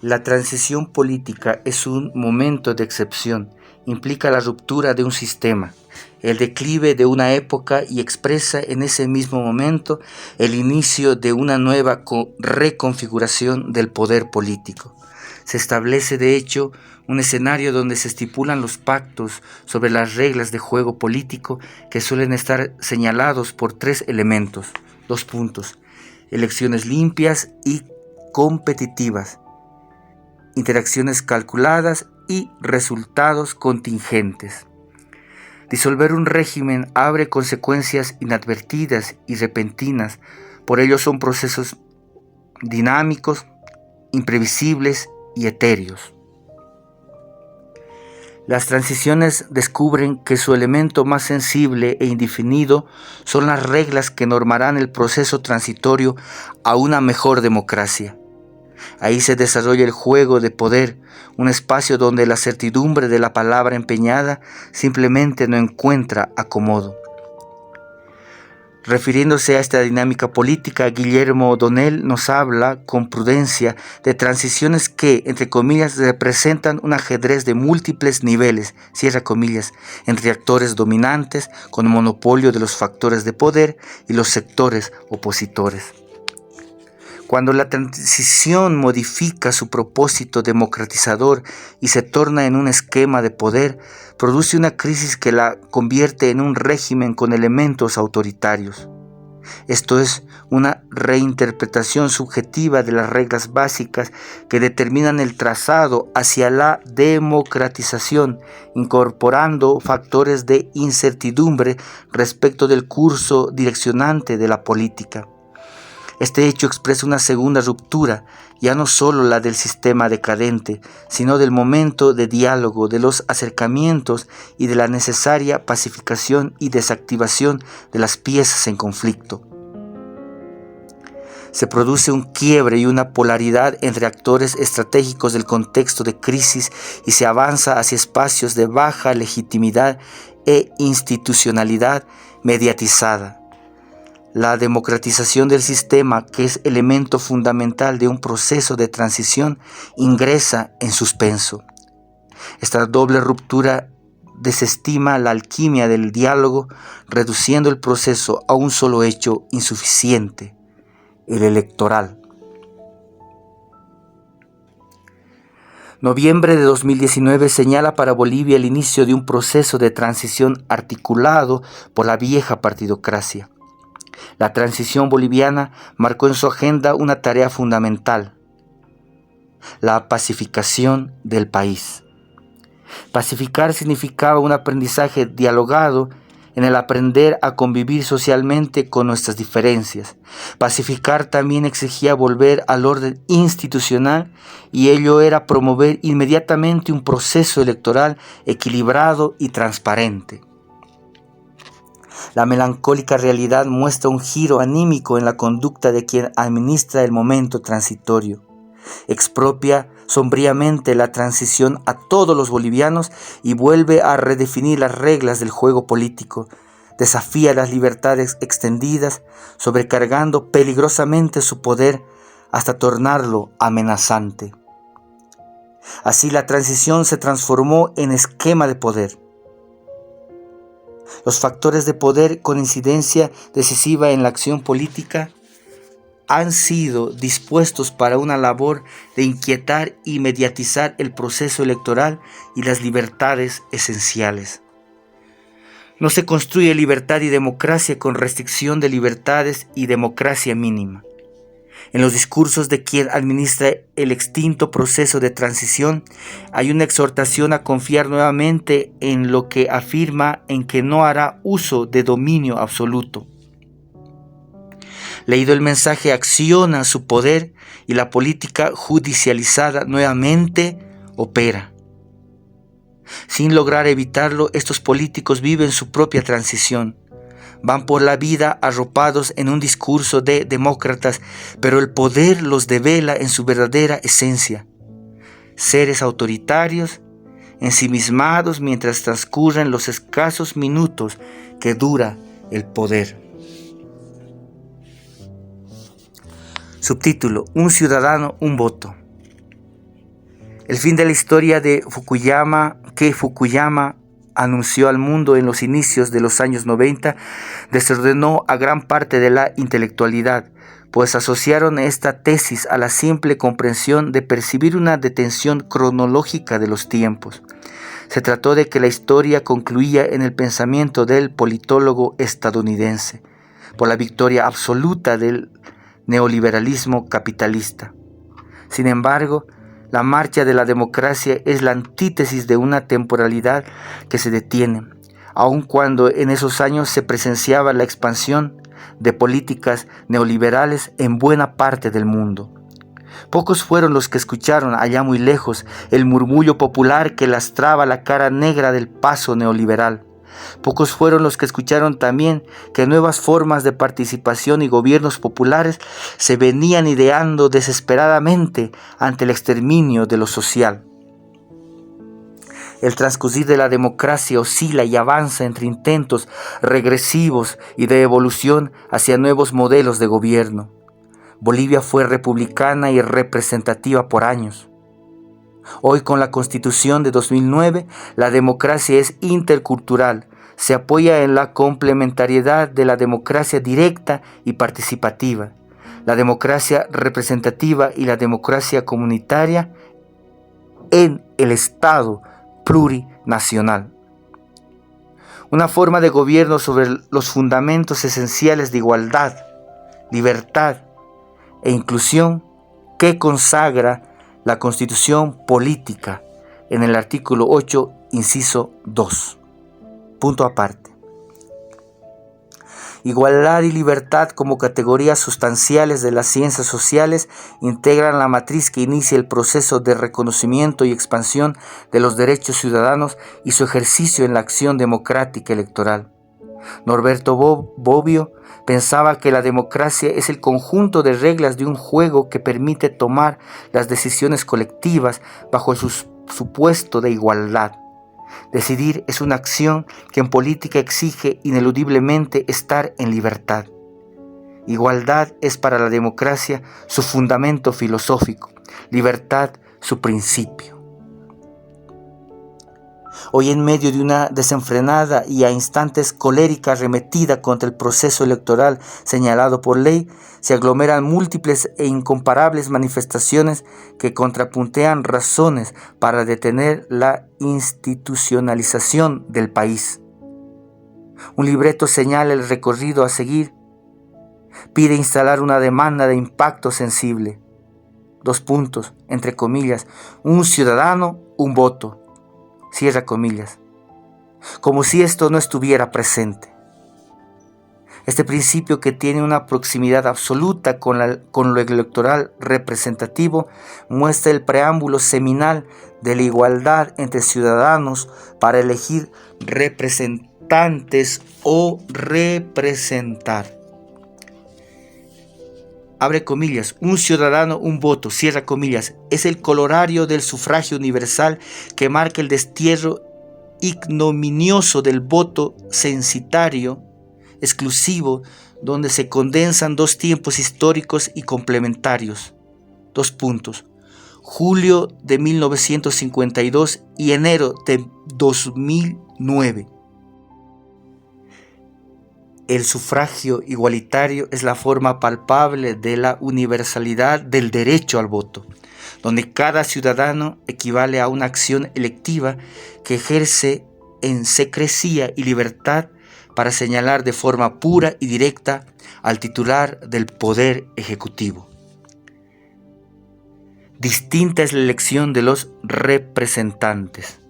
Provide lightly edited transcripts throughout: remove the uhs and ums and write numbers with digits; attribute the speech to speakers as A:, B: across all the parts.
A: La transición política es un momento de excepción, implica la ruptura de un sistema, el declive de una época y expresa en ese mismo momento el inicio de una nueva reconfiguración del poder político. Se establece de hecho un escenario donde se estipulan los pactos sobre las reglas de juego político que suelen estar señalados por tres elementos, 2 puntos, elecciones limpias y competitivas, interacciones calculadas y resultados contingentes. Disolver un régimen abre consecuencias inadvertidas y repentinas, por ello son procesos dinámicos, imprevisibles y etéreos. Las transiciones descubren que su elemento más sensible e indefinido son las reglas que normarán el proceso transitorio a una mejor democracia. Ahí se desarrolla el juego de poder, un espacio donde la certidumbre de la palabra empeñada simplemente no encuentra acomodo. Refiriéndose a esta dinámica política, Guillermo O'Donnell nos habla con prudencia de transiciones que, entre comillas, representan un ajedrez de múltiples niveles, cierra comillas, entre actores dominantes con monopolio de los factores de poder y los sectores opositores. Cuando la transición modifica su propósito democratizador y se torna en un esquema de poder, produce una crisis que la convierte en un régimen con elementos autoritarios. Esto es una reinterpretación subjetiva de las reglas básicas que determinan el trazado hacia la democratización, incorporando factores de incertidumbre respecto del curso direccionante de la política. Este hecho expresa una segunda ruptura, ya no solo la del sistema decadente, sino del momento de diálogo, de los acercamientos y de la necesaria pacificación y desactivación de las piezas en conflicto. Se produce un quiebre y una polaridad entre actores estratégicos del contexto de crisis y se avanza hacia espacios de baja legitimidad e institucionalidad mediatizada. La democratización del sistema, que es elemento fundamental de un proceso de transición, ingresa en suspenso. Esta doble ruptura desestima la alquimia del diálogo, reduciendo el proceso a un solo hecho insuficiente, el electoral. Noviembre de 2019 señala para Bolivia el inicio de un proceso de transición articulado por la vieja partidocracia. La transición boliviana marcó en su agenda una tarea fundamental: la pacificación del país. Pacificar significaba un aprendizaje dialogado en el aprender a convivir socialmente con nuestras diferencias. Pacificar también exigía volver al orden institucional y ello era promover inmediatamente un proceso electoral equilibrado y transparente. La melancólica realidad muestra un giro anímico en la conducta de quien administra el momento transitorio. Expropia sombríamente la transición a todos los bolivianos y vuelve a redefinir las reglas del juego político. Desafía las libertades extendidas, sobrecargando peligrosamente su poder hasta tornarlo amenazante. Así la transición se transformó en esquema de poder. Los factores de poder con incidencia decisiva en la acción política han sido dispuestos para una labor de inquietar y mediatizar el proceso electoral y las libertades esenciales. No se construye libertad y democracia con restricción de libertades y democracia mínima. En los discursos de quien administra el extinto proceso de transición hay una exhortación a confiar nuevamente en lo que afirma en que no hará uso de dominio absoluto. Leído el mensaje, acciona su poder y la política judicializada nuevamente opera. Sin lograr evitarlo, estos políticos viven su propia transición. Van por la vida arropados en un discurso de demócratas, pero el poder los devela en su verdadera esencia. Seres autoritarios, ensimismados mientras transcurren los escasos minutos que dura el poder. Subtítulo: Un ciudadano, un voto. El fin de la historia de Fukuyama, que Fukuyama anunció al mundo en los inicios de los años 90, desordenó a gran parte de la intelectualidad, pues asociaron esta tesis a la simple comprensión de percibir una detención cronológica de los tiempos. Se trató de que la historia concluía en el pensamiento del politólogo estadounidense, por la victoria absoluta del neoliberalismo capitalista. Sin embargo, la marcha de la democracia es la antítesis de una temporalidad que se detiene, aun cuando en esos años se presenciaba la expansión de políticas neoliberales en buena parte del mundo. Pocos fueron los que escucharon allá muy lejos el murmullo popular que lastraba la cara negra del paso neoliberal. Pocos fueron los que escucharon también que nuevas formas de participación y gobiernos populares se venían ideando desesperadamente ante el exterminio de lo social. El transcurrir de la democracia oscila y avanza entre intentos regresivos y de evolución hacia nuevos modelos de gobierno. Bolivia fue republicana y representativa por años. Hoy, con la Constitución de 2009, la democracia es intercultural. Se apoya en la complementariedad de la democracia directa y participativa, la democracia representativa y la democracia comunitaria en el Estado plurinacional. Una forma de gobierno sobre los fundamentos esenciales de igualdad, libertad e inclusión que consagra la Constitución Política en el artículo 8, inciso 2. Punto aparte. Igualdad y libertad como categorías sustanciales de las ciencias sociales integran la matriz que inicia el proceso de reconocimiento y expansión de los derechos ciudadanos y su ejercicio en la acción democrática electoral. Norberto Bobbio pensaba que la democracia es el conjunto de reglas de un juego que permite tomar las decisiones colectivas bajo el supuesto de igualdad. Decidir es una acción que en política exige ineludiblemente estar en libertad. Igualdad es para la democracia su fundamento filosófico, libertad su principio. Hoy, en medio de una desenfrenada y a instantes colérica arremetida contra el proceso electoral señalado por ley, se aglomeran múltiples e incomparables manifestaciones que contrapuntean razones para detener la institucionalización del país. Un libreto señala el recorrido a seguir. Pide instalar una demanda de impacto sensible. 2 puntos, entre comillas, un ciudadano, un voto. Cierra comillas, como si esto no estuviera presente. Este principio, que tiene una proximidad absoluta con lo electoral representativo, muestra el preámbulo seminal de la igualdad entre ciudadanos para elegir representantes o representar. Abre comillas, un ciudadano, un voto, cierra comillas, es el colorario del sufragio universal que marca el destierro ignominioso del voto censitario exclusivo, donde se condensan 2 tiempos históricos y complementarios. 2 puntos. Julio de 1952 y enero de 2009. El sufragio igualitario es la forma palpable de la universalidad del derecho al voto, donde cada ciudadano equivale a una acción electiva que ejerce en secrecía y libertad para señalar de forma pura y directa al titular del poder ejecutivo. Distinta es la elección de los representantes.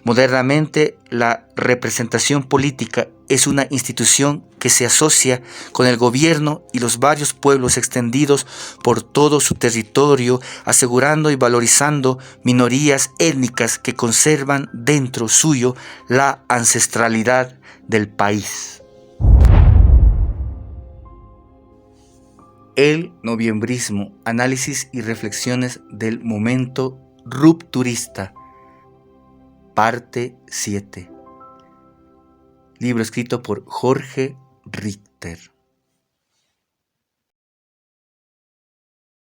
A: Modernamente, la representación política es una institución que se asocia con el gobierno y los varios pueblos extendidos por todo su territorio, asegurando y valorizando minorías étnicas que conservan dentro suyo la ancestralidad del país. El noviembrismo, análisis y reflexiones del momento rupturista. Parte 7. Libro escrito por Jorge Richter.